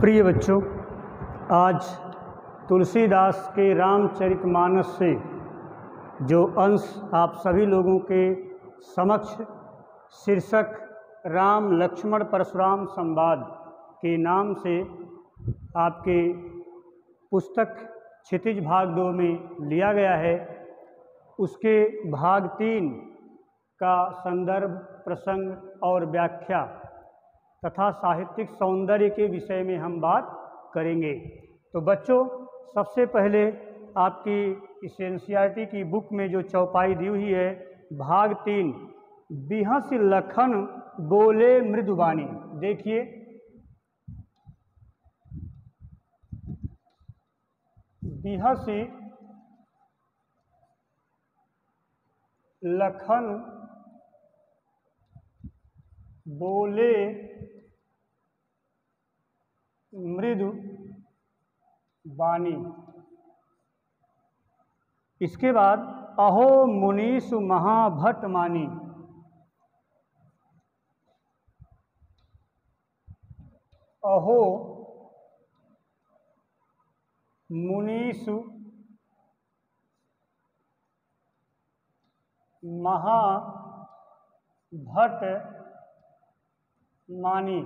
प्रिय बच्चों, आज तुलसीदास के रामचरितमानस से जो अंश आप सभी लोगों के समक्ष शीर्षक राम लक्ष्मण परशुराम संवाद के नाम से आपके पुस्तक क्षितिज भाग 2 में लिया गया है, उसके भाग 3 का संदर्भ, प्रसंग और व्याख्या तथा साहित्यिक सौंदर्य के विषय में हम बात करेंगे। तो बच्चों, सबसे पहले आपकी इस एनसीईआरटी की बुक में जो चौपाई दी हुई है, भाग 3 बिहस लखन बोले मृदुबानी, देखिए बिहस लखन बोले मृदु बानी। इसके बाद अहो मुनीषु महाभट मानी, अहो मुनीषु महाभट मानी।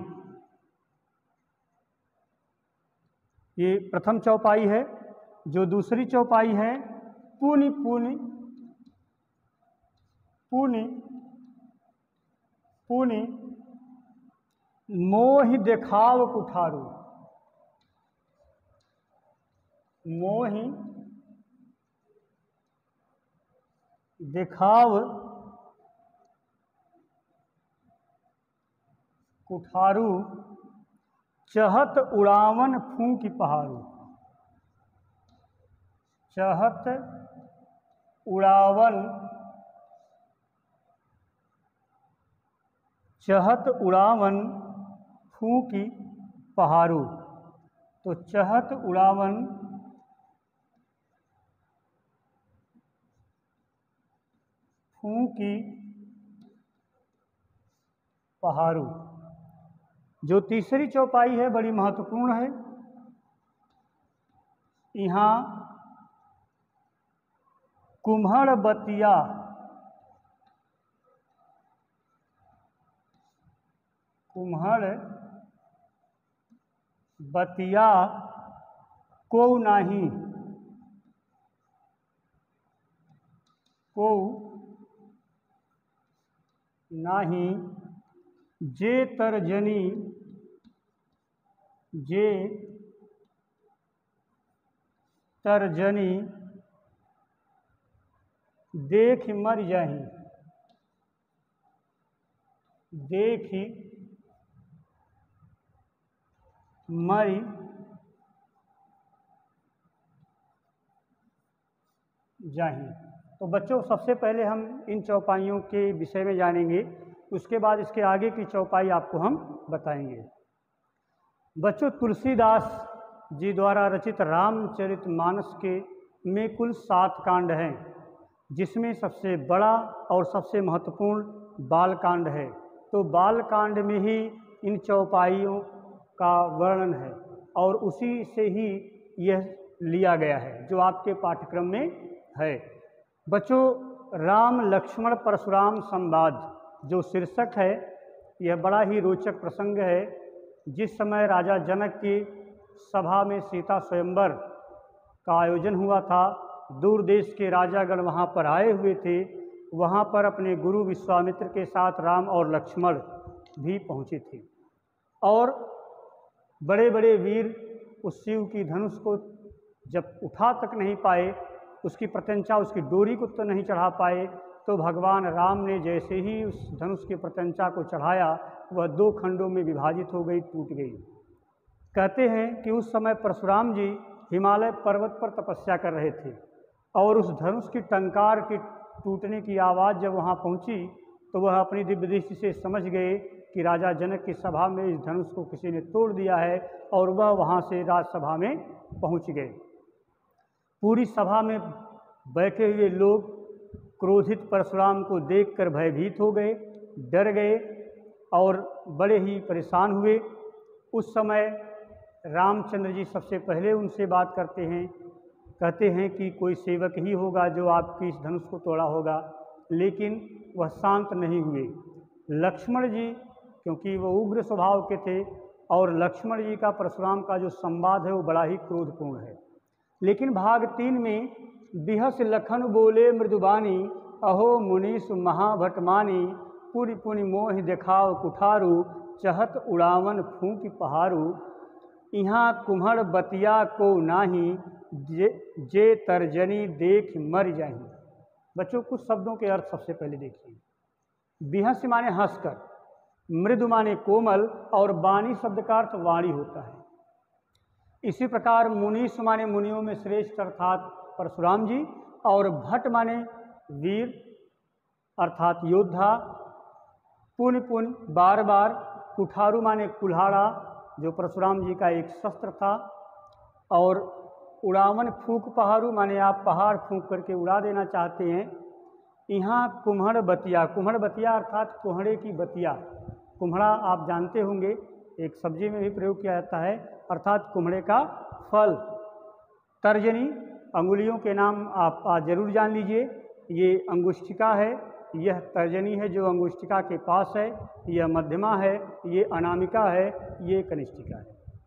ये प्रथम चौपाई है। जो दूसरी चौपाई है, पुनि पुनि पुनि पुनि मोहि देखाव कुठारू, मोहि देखाव कुठारू, चहत उड़ावन फूंकी पहाड़ू, चहत उड़ावन फूंकी पहाड़ू। तो चहत उड़ावन फूंकी पहाड़ू। जो तीसरी चौपाई है, बड़ी महत्वपूर्ण है। यहाँ कुम्हड़ बतिया, कुम्हड़ बतिया को नाही, को नाही, जे तर्जनी, जे तर्जनी देख मर जाही, देखी मरी जाही। तो बच्चों, सबसे पहले हम इन चौपाइयों के विषय में जानेंगे, उसके बाद इसके आगे की चौपाई आपको हम बताएंगे। बच्चों, तुलसीदास जी द्वारा रचित रामचरितमानस के में कुल 7 कांड हैं, जिसमें सबसे बड़ा और सबसे महत्वपूर्ण बालकांड है। तो बालकांड में ही इन चौपाइयों का वर्णन है और उसी से ही यह लिया गया है जो आपके पाठ्यक्रम में है। बच्चों, राम लक्ष्मण परशुराम संवाद जो शीर्षक है, यह बड़ा ही रोचक प्रसंग है। जिस समय राजा जनक की सभा में सीता स्वयंवर का आयोजन हुआ था, दूर देश के राजागण वहाँ पर आए हुए थे। वहाँ पर अपने गुरु विश्वामित्र के साथ राम और लक्ष्मण भी पहुँचे थे और बड़े बड़े वीर उस शिव की धनुष को जब उठा तक नहीं पाए, उसकी प्रत्यंचा, उसकी डोरी को तो नहीं चढ़ा पाए, तो भगवान राम ने जैसे ही उस धनुष की प्रत्यंचा को चढ़ाया, वह 2 खंडों में विभाजित हो गई, टूट गई। कहते हैं कि उस समय परशुराम जी हिमालय पर्वत पर तपस्या कर रहे थे और उस धनुष की टंकार की टूटने की आवाज़ जब वहाँ पहुँची, तो वह अपनी दिव्य दृष्टि से समझ गए कि राजा जनक की सभा में इस धनुष को किसी ने तोड़ दिया है, और वह वहाँ से राजसभा में पहुँच गए। पूरी सभा में बैठे हुए लोग क्रोधित परशुराम को देखकर भयभीत हो गए, डर गए और बड़े ही परेशान हुए। उस समय रामचंद्र जी सबसे पहले उनसे बात करते हैं, कहते हैं कि कोई सेवक ही होगा जो आपकी इस धनुष को तोड़ा होगा, लेकिन वह शांत नहीं हुए। लक्ष्मण जी, क्योंकि वो उग्र स्वभाव के थे, और लक्ष्मण जी का परशुराम का जो संवाद है वो बड़ा ही क्रोधपूर्ण है। लेकिन भाग 3 में बिहस लखन बोले मृदुबानी, अहो मुनीस महाभटमानी, पुनि पुनि मोहि देखाव कुठारू, चहत उड़ावन फूंक पहारू, यहाँ कुम्हड़ बतिया को नाही, जे तर्जनी देख मर जाही। बच्चों कुछ शब्दों के अर्थ सबसे पहले देखिए। बिहस माने हंसकर, मृदु माने कोमल, और बानी शब्द का अर्थ वाणी होता है। इसी प्रकार मुनीस माने मुनियों में श्रेष्ठ अर्थात परशुराम जी, और भट्ट माने वीर अर्थात योद्धा, पुन पुन बार बार, कुठारू माने कुल्हाड़ा जो परशुराम जी का एक शस्त्र था, और उड़ावन फूंक पहाड़ू माने आप पहाड़ फूंक करके उड़ा देना चाहते हैं। यहाँ कुम्हड़ बतिया, कुम्हड़ बतिया अर्थात कोहड़े की बतिया, कुम्हड़ा आप जानते होंगे एक सब्जी में भी प्रयोग किया जाता है, अर्थात कुम्हड़े का फल। तर्जनी अंगुलियों के नाम आप जरूर जान लीजिए, ये अंगुष्ठिका है, यह तर्जनी है जो अंगुष्ठिका के पास है, यह मध्यमा है, ये अनामिका है, ये कनिष्ठिका है।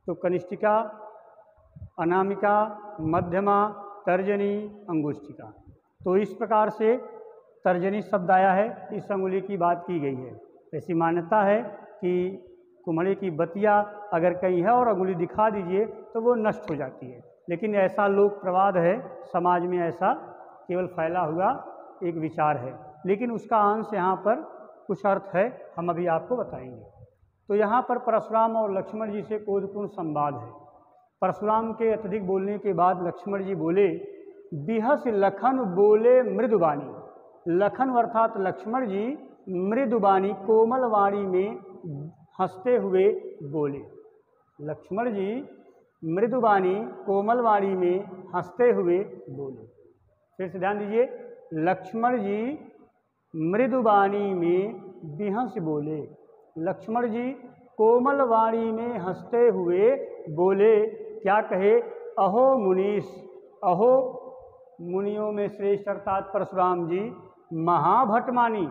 तो कनिष्ठिका, अनामिका, मध्यमा, तर्जनी, अंगुष्ठिका। तो इस प्रकार से तर्जनी शब्द आया है, इस अंगुली की बात की गई है। ऐसी मान्यता है कि कुम्हड़े की बतिया अगर कहीं है और अंगुली दिखा दीजिए तो वो नष्ट हो जाती है, लेकिन ऐसा लोक प्रवाद है, समाज में ऐसा केवल फैला हुआ एक विचार है, लेकिन उसका अंश यहाँ पर कुछ अर्थ है, हम अभी आपको बताएंगे। तो यहाँ पर परशुराम और लक्ष्मण जी से क्रोधपूर्ण संवाद है। परशुराम के अत्यधिक बोलने के बाद लक्ष्मण जी बोले, बिहस लखन बोले मृदुबानी। लखन अर्थात लक्ष्मण जी मृदुबानी कोमल वाणी में हंसते हुए बोले। लक्ष्मण जी मृदुबानी कोमल वाणी में हंसते हुए बोले। फिर से ध्यान दीजिए, लक्ष्मण जी मृदुबानी में बिहंस बोले। लक्ष्मण जी कोमल वाणी में हंसते हुए बोले। क्या कहे? अहो मुनीस, अहो मुनियों में श्रेष्ठ अर्थात परशुराम जी, महाभट मानी,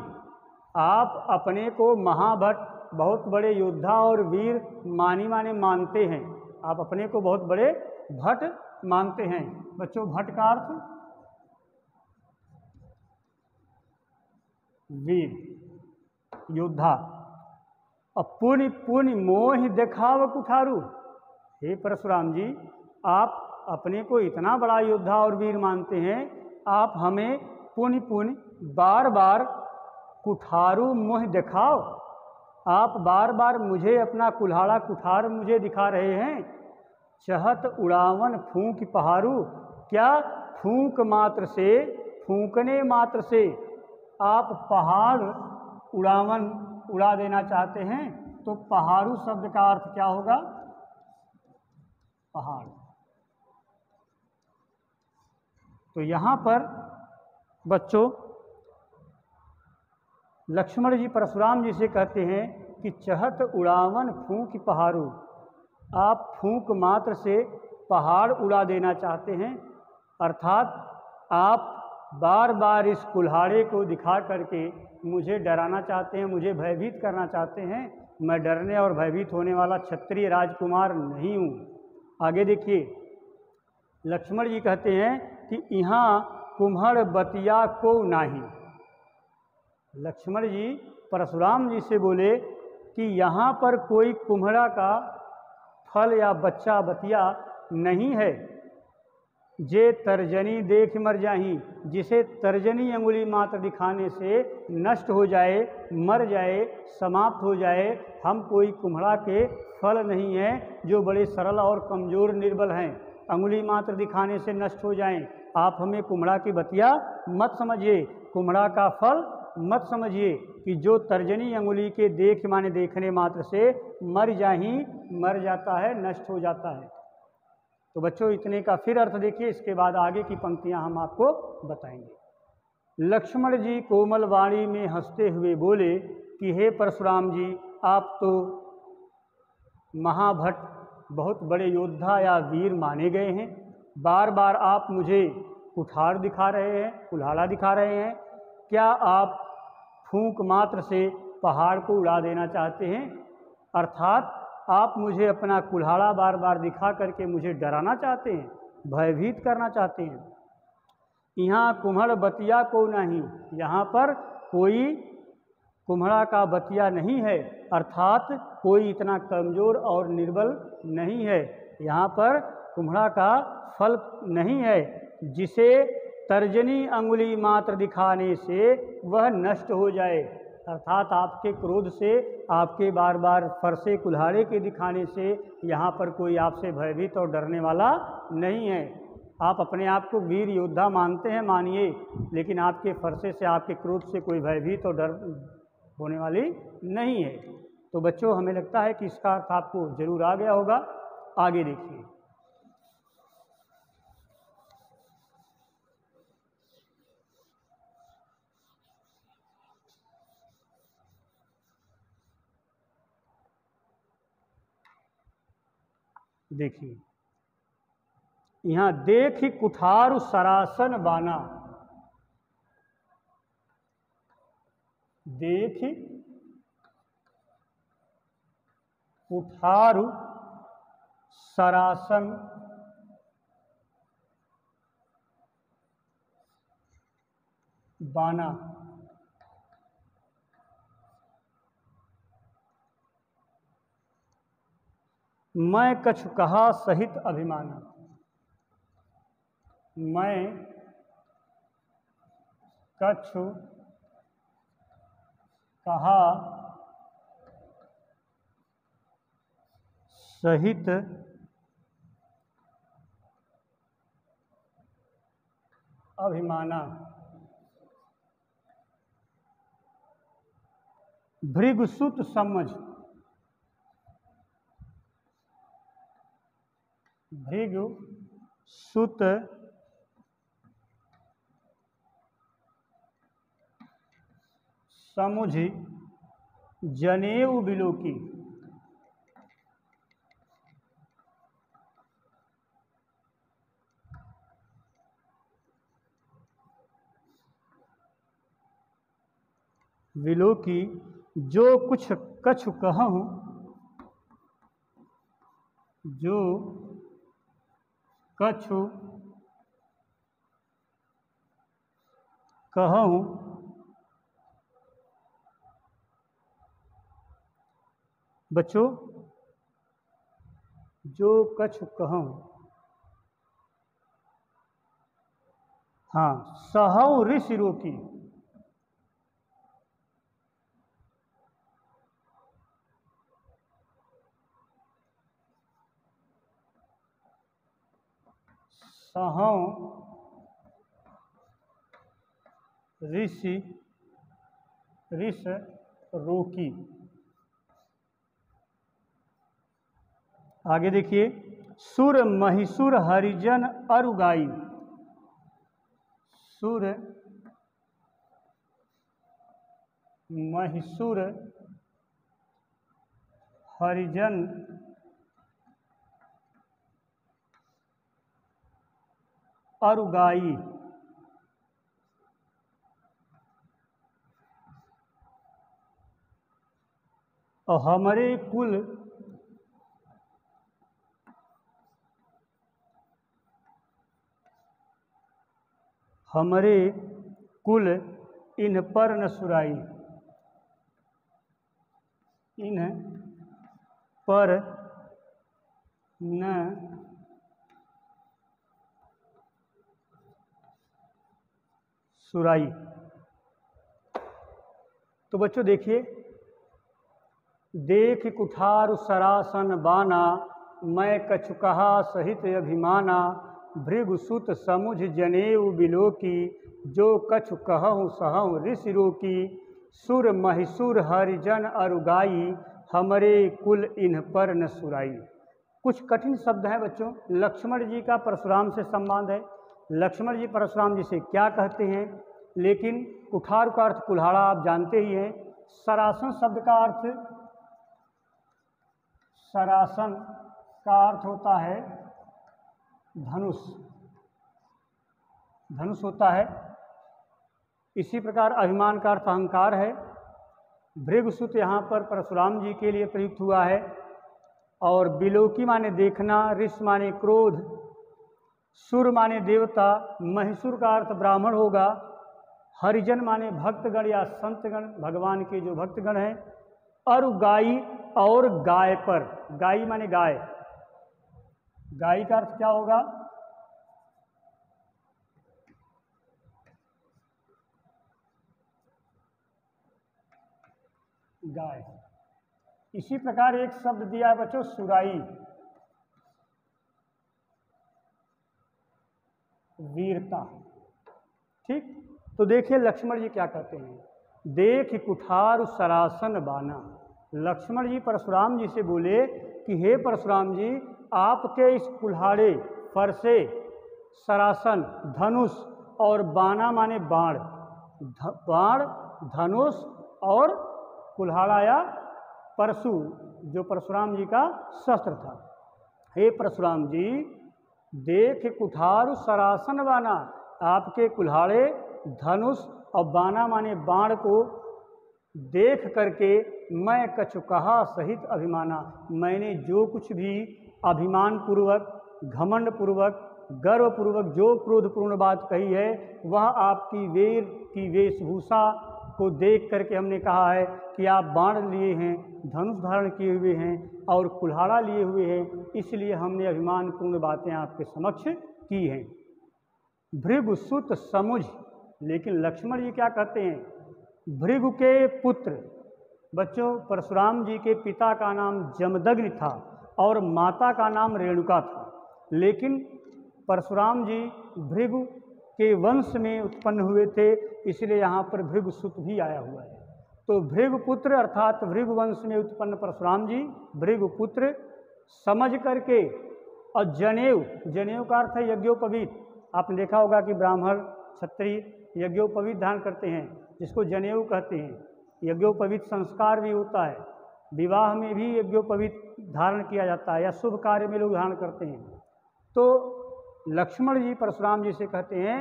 आप अपने को महाभट, बहुत बड़े योद्धा और वीर मानी माने मानते हैं, आप अपने को बहुत बड़े भट मानते हैं। बच्चों भट का अर्थ वीर, योद्धा। अब पुनि पुनि मोह देखाव कुठारू। हे परशुराम जी, आप अपने को इतना बड़ा योद्धा और वीर मानते हैं, आप हमें पुनि पुनि बार बार कुठारू मोह दिखाओ, आप बार बार मुझे अपना कुल्हाड़ा कुठार मुझे दिखा रहे हैं। चहत उड़ावन फूंक पहारू, क्या फूंक मात्र से, फूंकने मात्र से आप पहाड़ उड़ावन उड़ा देना चाहते हैं? तो पहाड़ू शब्द का अर्थ क्या होगा? पहाड़। तो यहाँ पर बच्चों लक्ष्मण जी परशुराम जी से कहते हैं कि चहत उड़ावन फूंक पहाड़ू, आप फूंक मात्र से पहाड़ उड़ा देना चाहते हैं, अर्थात आप बार बार इस कुल्हाड़े को दिखा करके मुझे डराना चाहते हैं, मुझे भयभीत करना चाहते हैं। मैं डरने और भयभीत होने वाला क्षत्रिय राजकुमार नहीं हूँ। आगे देखिए, लक्ष्मण जी कहते हैं कि यहाँ कुम्हड़ बतिया को नाही। लक्ष्मण जी परशुराम जी से बोले कि यहाँ पर कोई कुम्हड़ा का फल या बच्चा बतिया नहीं है। जे तर्जनी देख मर जाही, जिसे तर्जनी अंगुली मात्र दिखाने से नष्ट हो जाए, मर जाए, समाप्त हो जाए। हम कोई कुम्हड़ा के फल नहीं हैं जो बड़े सरल और कमज़ोर निर्बल हैं, अंगुली मात्र दिखाने से नष्ट हो जाएं। आप हमें कुम्हड़ा की बतिया मत समझिए, कुम्हड़ा का फल मत समझिए कि जो तर्जनी अंगुली के देख माने देखने मात्र से मर जाही, मर जाता है, नष्ट हो जाता है। तो बच्चों इतने का फिर अर्थ देखिए, इसके बाद आगे की पंक्तियां हम आपको बताएंगे। लक्ष्मण जी कोमल वाणी में हंसते हुए बोले कि हे परशुराम जी, आप तो महाभट बहुत बड़े योद्धा या वीर माने गए हैं। बार बार आप मुझे कुठार दिखा रहे हैं, कुल्हाड़ा दिखा रहे हैं। क्या आप फूंक मात्र से पहाड़ को उड़ा देना चाहते हैं? अर्थात आप मुझे अपना कुल्हाड़ा बार बार दिखा करके मुझे डराना चाहते हैं, भयभीत करना चाहते हैं। यहाँ कुम्हड़ बतिया को नहीं, यहाँ पर कोई कुम्हड़ा का बतिया नहीं है, अर्थात कोई इतना कमज़ोर और निर्बल नहीं है। यहाँ पर कुम्हड़ा का फल नहीं है जिसे तर्जनी अंगुली मात्र दिखाने से वह नष्ट हो जाए। अर्थात आपके क्रोध से, आपके बार बार फरसे कुल्हाड़े के दिखाने से यहाँ पर कोई आपसे भयभीत और डरने वाला नहीं है। आप अपने आप को वीर योद्धा मानते हैं, मानिए, लेकिन आपके फरसे से, आपके क्रोध से कोई भयभीत और डर होने वाली नहीं है। तो बच्चों, हमें लगता है कि इसका अर्थ आपको जरूर आ गया होगा। आगे देखिए, देखिए यहाँ देख कुठार सरासन बाना, देख कुठार सरासन बाना। मैं कछु कहा सहित अभिमाना, मैं कछु कहा सहित अभिमाना। भृगुसुत समझ, भृगुसुत समुझ जनेऊ बिलोकी, विलोकी जो कुछ कछु कहूँ, जो कछु कहूँ, बच्चों जो कछु कहूँ, हाँ, सहऊ ऋषि रोकी, सहऊ ऋषि ऋष रोकी। आगे देखिए, सुर महिषुर हरिजन अरुगाई, सुर महिषुर हरिजन अरुगाई। और हमारे कुल हमरे कुल इन पर न सुराई, इन पर न सुराई। तो बच्चों देखिए, देख कुठार सरासन बाना, मैं कछु कहा सहित अभिमाना, भृगुसुत समुझ जनेऊ बिलोकी, जो कछु कहूँ सहूँ ऋषि रोकी, सुर महिषुर हरिजन अरुगाई, हमरे कुल इन पर न सुराई। कुछ कठिन शब्द हैं बच्चों। लक्ष्मण जी का परशुराम से संबंध है। लक्ष्मण जी परशुराम जी से क्या कहते हैं, लेकिन कुठार का अर्थ कुल्हाड़ा आप जानते ही हैं। सरासन शब्द का अर्थ, सरासन का अर्थ होता है धनुष, धनुष होता है। इसी प्रकार अभिमान का अर्थ अहंकार है। भृगुसुत यहाँ पर परशुराम जी के लिए प्रयुक्त हुआ है। और बिलोकी माने देखना, ऋष माने क्रोध, सुर माने देवता, महिषुर का अर्थ ब्राह्मण होगा, हरिजन माने भक्तगण या संतगण, भगवान के जो भक्तगण हैं, और गाई और गाय पर, गाई माने गाय, गाय का अर्थ क्या होगा? गाय। इसी प्रकार एक शब्द दिया है बच्चों सुराई, वीरता। ठीक, तो देखिए लक्ष्मण जी क्या कहते हैं, देख कुठार सरासन बाना। लक्ष्मण जी परशुराम जी से बोले कि हे परशुराम जी, आपके इस कुल्हाड़े, फरसे, सरासन, धनुष और बाना माने बाण, बाण, धनुष और कुल्हाड़ा या परशु जो परशुराम जी का शस्त्र था। हे परशुराम जी, देख कुठार सरासन बाना, आपके कुल्हाड़े, धनुष और बाना माने बाण को देख करके मैं कछु कहा सहित अभिमाना, मैंने जो कुछ भी अभिमान पूर्वक, घमंड पूर्वक, गर्व पूर्वक जो क्रोधपूर्ण बात कही है, वह आपकी वीर की वेशभूषा को देख करके हमने कहा है कि आप बाण लिए हैं, धनुष धारण किए हुए हैं और कुल्हाड़ा लिए हुए हैं, इसलिए हमने अभिमानपूर्ण बातें आपके समक्ष की हैं। भृगुसुत समुझ, लेकिन लक्ष्मण जी क्या कहते हैं, भृगु के पुत्र, बच्चों परशुराम जी के पिता का नाम जमदग्नि था और माता का नाम रेणुका था, लेकिन परशुराम जी भृगु के वंश में उत्पन्न हुए थे, इसलिए यहाँ पर भृगुसुत भी आया हुआ है। तो भृगुपुत्र अर्थात भृगुवंश में उत्पन्न परशुराम जी भृगुपुत्र समझ करके, और जनेऊ, जनेऊ का अर्थ है यज्ञोपवीत। आपने देखा होगा कि ब्राह्मण क्षत्रिय यज्ञोपवीत धारण करते हैं, जिसको जनेऊ कहते हैं। यज्ञोपवीत संस्कार भी होता है, विवाह में भी यज्ञोपवीत धारण किया जाता है या शुभ कार्य में लोग धारण करते हैं। तो लक्ष्मण जी परशुराम जी से कहते हैं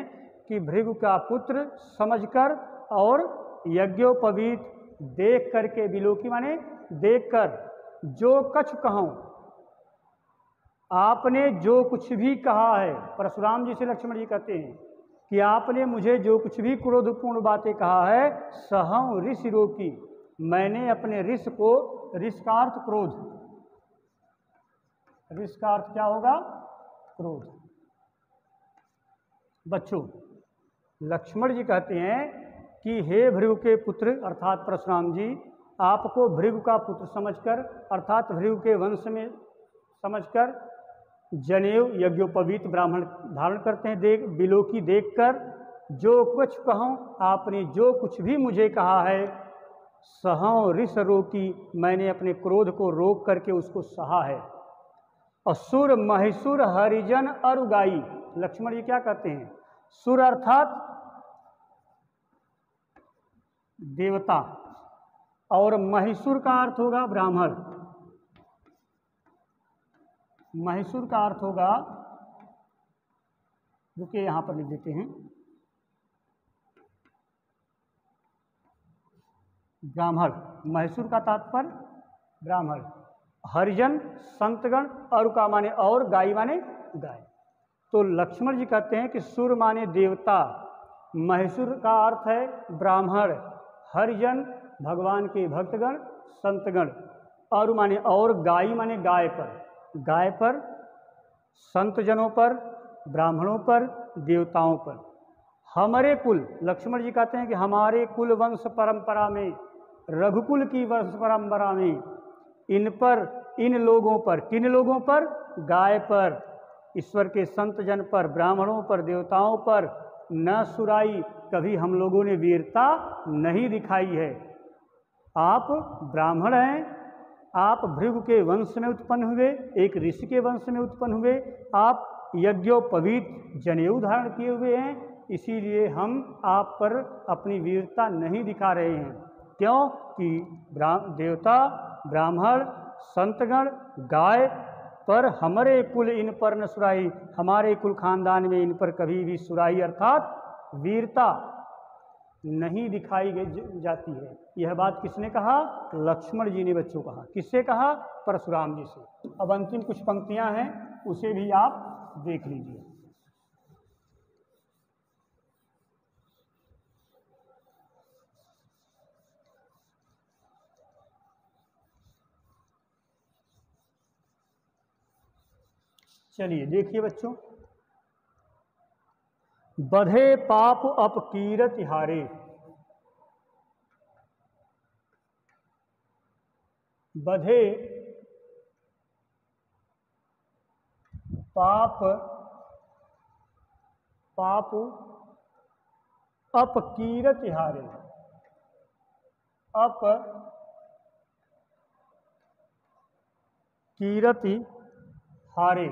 कि भृगु का पुत्र समझकर और यज्ञोपवीत देख करके, बिलोकी माने देखकर, जो कछु कहूँ, आपने जो कुछ भी कहा है, परशुराम जी से लक्ष्मण जी कहते हैं कि आपने मुझे जो कुछ भी क्रोधपूर्ण बातें कहा है, सहं ऋष रोकी, मैंने अपने ऋष को, ऋष का अर्थ क्रोध, ऋष का अर्थ क्या होगा? क्रोध। बच्चों लक्ष्मण जी कहते हैं कि हे भृगु के पुत्र अर्थात परशुराम जी, आपको भृगु का पुत्र समझकर अर्थात भृगु के वंश में समझकर जनेऊ यज्ञोपवीत ब्राह्मण धारण करते हैं, देख बिलोकी देखकर, जो कुछ कहूँ, आपने जो कुछ भी मुझे कहा है, सहं ऋष रोकी, मैंने अपने क्रोध को रोक करके उसको सहा है। असुर महिषुर हरिजन अरुगाई, लक्ष्मण जी क्या कहते हैं, सुर अर्थात देवता और महिषुर का अर्थ होगा ब्राह्मण, महिषुर का अर्थ होगा, रुकिए यहां पर लिख देते हैं, ब्राह्मण, महिषुर का तात्पर्य ब्राह्मण, हरिजन संतगण, अरुका माने और, गाई माने गाय। तो लक्ष्मण जी कहते हैं कि सुर माने देवता, महिषुर का अर्थ है ब्राह्मण, हरिजन भगवान के भक्तगण, संतगण, अरु माने और, गाई माने गाय पर, गाय पर, संतजनों पर, ब्राह्मणों पर, देवताओं पर। हमारे कुल, लक्ष्मण जी कहते हैं कि हमारे कुल वंश परंपरा में, रघुकुल की वंश परंपरा में, इन पर, इन लोगों पर, किन लोगों पर? गाय पर, ईश्वर के संत जन पर, ब्राह्मणों पर, देवताओं पर न सुराई, कभी हम लोगों ने वीरता नहीं दिखाई है। आप ब्राह्मण हैं, आप भृगु के वंश में उत्पन्न हुए, एक ऋषि के वंश में उत्पन्न हुए, आप यज्ञोपवीत जनेऊ धारण किए हुए हैं, इसीलिए हम आप पर अपनी वीरता नहीं दिखा रहे हैं। क्यों कि देवता, ब्राह्मण, संतगण, गाय पर हमरे कुल इन पर न सुराही, हमारे कुल खानदान में इन पर कभी भी सुराही अर्थात वीरता नहीं दिखाई जाती है। यह बात किसने कहा? लक्ष्मण जी ने बच्चों कहा। किससे कहा? परशुराम जी से। अब अंतिम कुछ पंक्तियां हैं, उसे भी आप देख लीजिए। चलिए देखिए बच्चों, बधे पाप अपकीरत हारे, बधे पाप पाप अपकीरत हारे, अपकीरत हारे।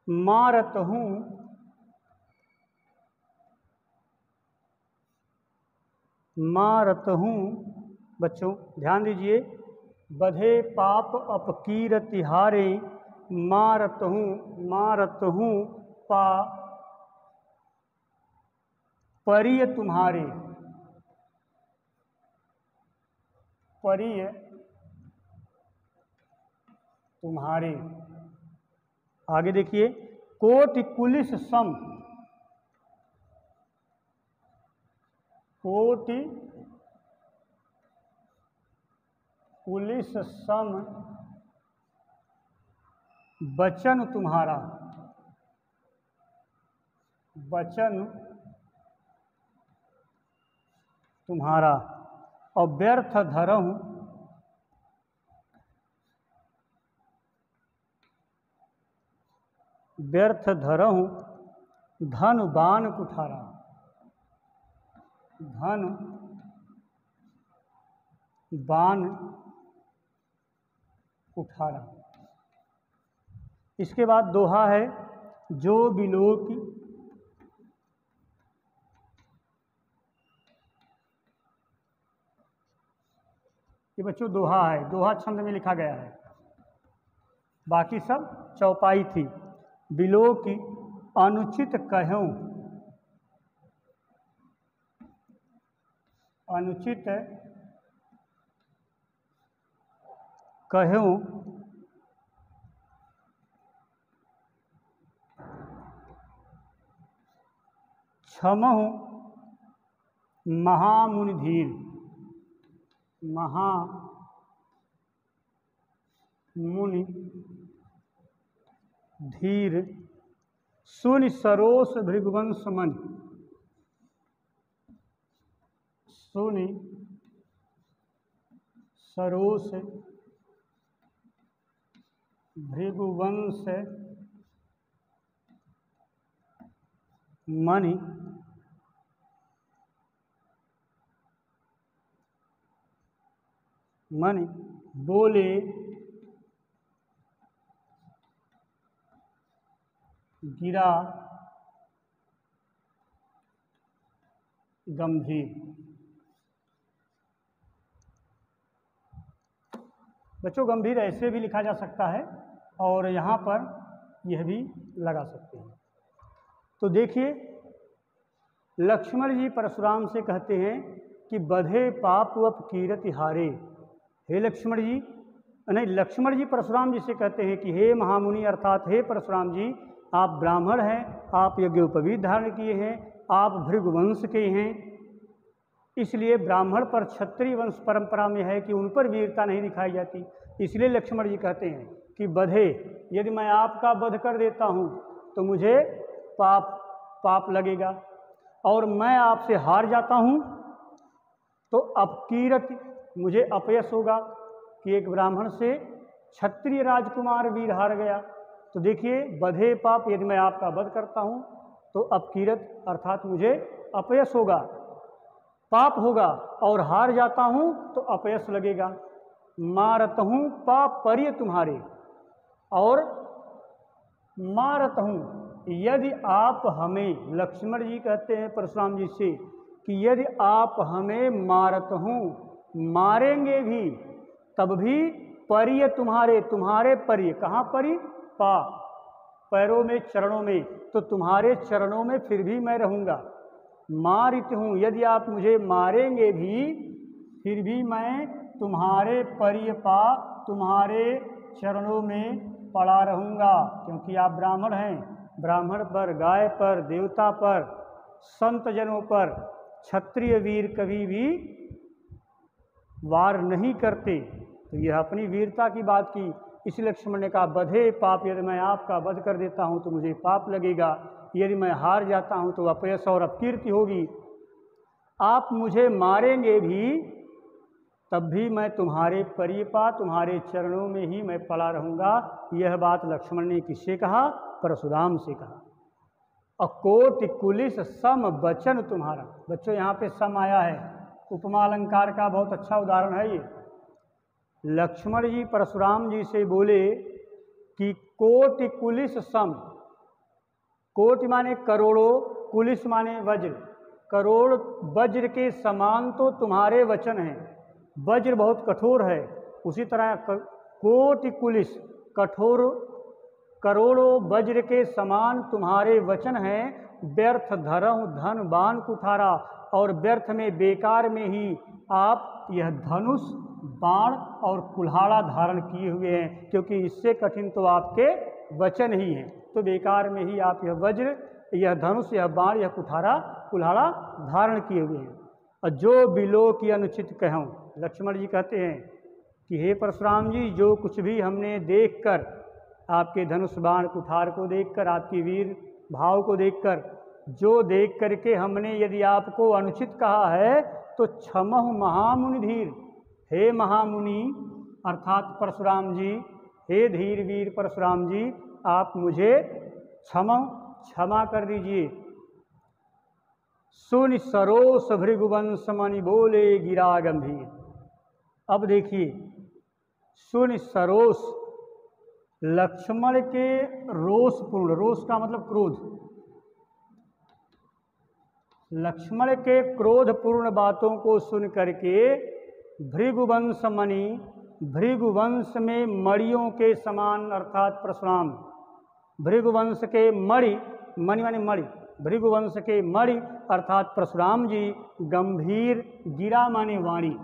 मारत हूँ बच्चों ध्यान दीजिए, बधे पाप अपकीरत हारे, मारत हूँ परिय तुम्हारे, परिय तुम्हारे। आगे देखिए, कोटि पुलिस सम, कोटि पुलिस सम वचन तुम्हारा, वचन तुम्हारा। और व्यर्थ धरहूँ, व्यर्थ धरहूँ धन बान कुठारा, धन बान कुठारा। इसके बाद दोहा है, जो बिलोक, ये बच्चों दोहा है, दोहा छंद में लिखा गया है, बाकी सब चौपाई थी। बिलोक अनुचित कहूँ, अनुचित कहूँ क्षमहु महामुनि धीर, महामुनि धीर। सुनि सरोस भृगुवंश मन, सुनि सरोस भृगुवंश मनि, मनि बोले गिरा गंभीर। बच्चों गंभीर ऐसे भी लिखा जा सकता है और यहाँ पर यह भी लगा सकते हैं। तो देखिए, लक्ष्मण जी परशुराम से कहते हैं कि बधे पाप अपकीरत हारे। हे लक्ष्मण जी, नहीं, लक्ष्मण जी परशुराम जी से कहते हैं कि हे महामुनि अर्थात हे परशुराम जी, आप ब्राह्मण हैं, आप यज्ञोपवीत धारण किए हैं, आप भृगुवंश के हैं, इसलिए ब्राह्मण पर क्षत्रिय वंश परंपरा में है कि उन पर वीरता नहीं दिखाई जाती। इसलिए लक्ष्मण जी कहते हैं कि बधे, यदि मैं आपका वध कर देता हूँ तो मुझे पाप लगेगा, और मैं आपसे हार जाता हूँ तो अपकीरत, मुझे अपयश होगा कि एक ब्राह्मण से क्षत्रिय राजकुमार वीर हार गया। तो देखिए, बधे पाप, यदि मैं आपका वध करता हूँ तो अपकीरत अर्थात मुझे अपयश होगा, पाप होगा, और हार जाता हूँ तो अपयश लगेगा। मारत हूँ पाप परिय तुम्हारे, और मारत हूँ, यदि आप हमें, लक्ष्मण जी कहते हैं परशुराम जी से कि यदि आप हमें मारत हूँ मारेंगे भी तब भी परिय तुम्हारे, तुम्हारे परिय, कहाँ परिय? पा, पैरों में, चरणों में, तो तुम्हारे चरणों में फिर भी मैं रहूँगा। मारित हूँ, यदि आप मुझे मारेंगे भी फिर भी मैं तुम्हारे परिय पा, तुम्हारे चरणों में पड़ा रहूँगा, क्योंकि आप ब्राह्मण हैं। ब्राह्मण पर, गाय पर, देवता पर, संत जनों पर क्षत्रिय वीर कभी भी वार नहीं करते। तो यह अपनी वीरता की बात की। इस लक्ष्मण ने कहा बधे पाप, यदि मैं आपका वध कर देता हूँ तो मुझे पाप लगेगा, यदि मैं हार जाता हूँ तो अपयश और अपकीर्ति होगी। आप मुझे मारेंगे भी तब भी मैं तुम्हारे परिपा, तुम्हारे चरणों में ही मैं पड़ा रहूँगा। यह बात लक्ष्मण ने किससे कहा? परशुराम से कहा। अकोटि कुलिस सम वचन तुम्हारा। बच्चों यहाँ पे सम आया है, उपमा अलंकार का बहुत अच्छा उदाहरण है ये। लक्ष्मण जी परशुराम जी से बोले कि कोटि कुलिस सम, कोटि माने करोड़ों, कुलिस माने वज्र, करोड़ वज्र के समान तो तुम्हारे वचन हैं। वज्र बहुत कठोर है, उसी तरह कोटि कुलिस, कठोर करोड़ों वज्र के समान तुम्हारे वचन हैं। व्यर्थ धरहु धन बाण कुठारा, और व्यर्थ में, बेकार में ही आप यह धनुष, बाण और कुल्हाड़ा धारण किए हुए हैं, क्योंकि इससे कठिन तो आपके वचन ही हैं। तो बेकार में ही आप यह वज्र, यह धनुष, यह बाण, यह कुल्हाड़ा धारण किए हुए हैं। और जो बिलो की अनुचित कहूँ, लक्ष्मण जी कहते हैं कि हे परशुराम जी, जो कुछ भी हमने देखकर, आपके धनुष बाण कुठार को देखकर, आपकी वीर भाव को देखकर, जो देख करके हमने यदि आपको अनुचित कहा है तो क्षमहु महामुनि धीर। हे महामुनि अर्थात परशुराम जी, हे धीर वीर परशुराम जी, आप मुझे क्षमा कर दीजिए। सुन सरोस भृगुवंश मणि बोले गिरा गंभीर। अब देखिए, सुन सरोस, लक्ष्मण के रोषपूर्ण, रोष का मतलब क्रोध, लक्ष्मण के क्रोधपूर्ण बातों को सुन करके भृगुवंश मणि, भृगुवंश में मणियों के समान अर्थात परशुराम, भृगुवंश के मणि, मणि माने मणि, भृगुवंश के मणि अर्थात परशुराम जी गंभीर, गिरा माने वाणी,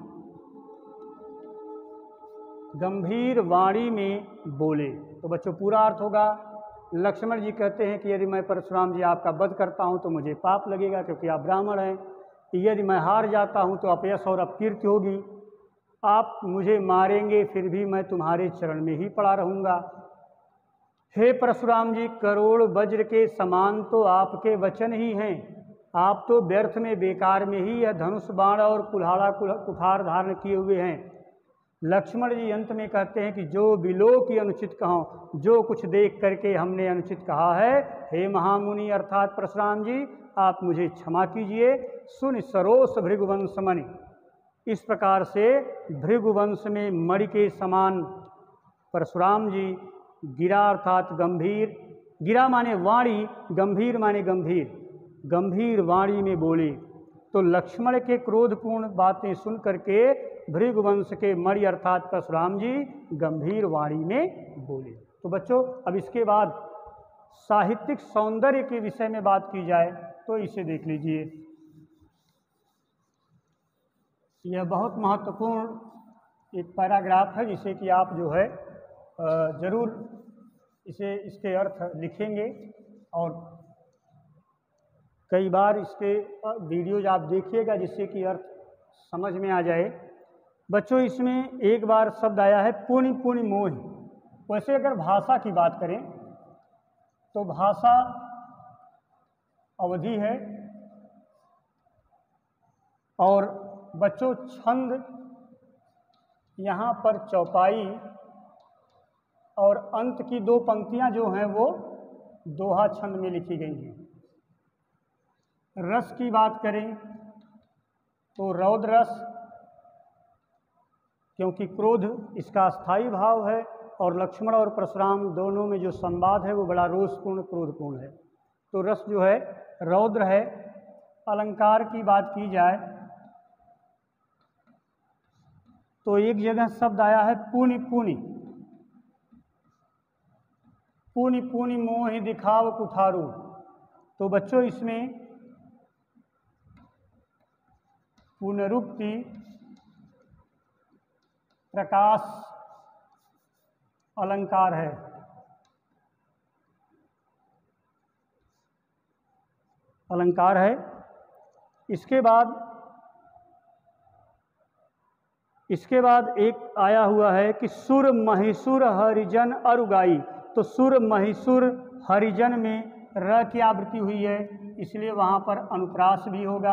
गंभीर वाणी में बोले। तो बच्चों पूरा अर्थ होगा, लक्ष्मण जी कहते हैं कि यदि मैं परशुराम जी आपका वध करता हूं तो मुझे पाप लगेगा, क्योंकि आप ब्राह्मण हैं। यदि मैं हार जाता हूं तो अपयश और अपकीर्ति होगी। आप मुझे मारेंगे फिर भी मैं तुम्हारे चरण में ही पड़ा रहूँगा। हे परशुराम जी, करोड़ वज्र के समान तो आपके वचन ही हैं। आप तो व्यर्थ में, बेकार में ही यह धनुष बाण और कुल्हाड़ा कुठार धारण किए हुए हैं। लक्ष्मण जी अंत में कहते हैं कि जो बिलो की अनुचित कहो, जो कुछ देख करके हमने अनुचित कहा है, हे महामुनि अर्थात परशुराम जी, आप मुझे क्षमा कीजिए। सुन सरोस भृगुवंश मणि, इस प्रकार से भृगुवंश में मणि के समान परशुराम जी गिरा अर्थात गंभीर, गिरा माने वाणी, गंभीर माने गंभीर, गंभीर वाणी में बोले। तो लक्ष्मण के क्रोधपूर्ण बातें सुन करके भृगुवंश के मणि अर्थात परशुराम जी गंभीर वाणी में बोले। तो बच्चों अब इसके बाद साहित्यिक सौंदर्य के विषय में बात की जाए तो इसे देख लीजिए। यह बहुत महत्वपूर्ण एक पैराग्राफ है, जिसे कि आप जो है ज़रूर इसके अर्थ लिखेंगे और कई बार इसके वीडियोज आप देखिएगा जिससे कि अर्थ समझ में आ जाए। बच्चों इसमें एक बार शब्द आया है पुण्य पुण्य मोह। वैसे अगर भाषा की बात करें तो भाषा अवधि है, और बच्चों छंद यहाँ पर चौपाई और अंत की दो पंक्तियाँ जो हैं वो दोहा छंद में लिखी गई हैं। रस की बात करें तो रौद्र रस, क्योंकि क्रोध इसका स्थायी भाव है, और लक्ष्मण और परशुराम दोनों में जो संवाद है वो बड़ा रोषपूर्ण क्रोधपूर्ण है, तो रस जो है रौद्र है। अलंकार की बात की जाए तो एक जगह शब्द आया है पुनि पुनि, पुनि पुनि मोहि दिखाव कुठारू। तो बच्चों इसमें पुनरुक्ति, प्रकाश अलंकार है। अलंकार है। इसके बाद एक आया हुआ है कि सुर महिषुर हरिजन अरुगाई। तो सुर महिषुर हरिजन में र की आवृत्ति हुई है, इसलिए वहाँ पर अनुप्रास भी होगा।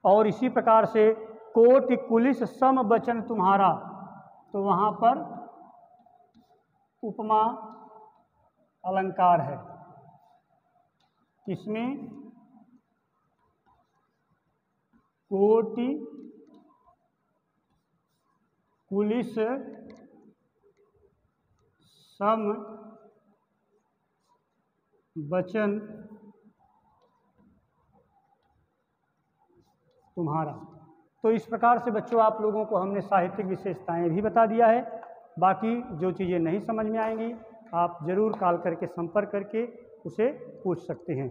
और इसी प्रकार से कोटि कुलिस सम बचन तुम्हारा, तो वहाँ पर उपमा अलंकार है। इसमें कोटि कुलिस सम बचन तुम्हारा। तो इस प्रकार से बच्चों आप लोगों को हमने साहित्यिक विशेषताएं भी बता दिया है। बाकी जो चीज़ें नहीं समझ में आएंगी आप ज़रूर कॉल करके संपर्क करके उसे पूछ सकते हैं।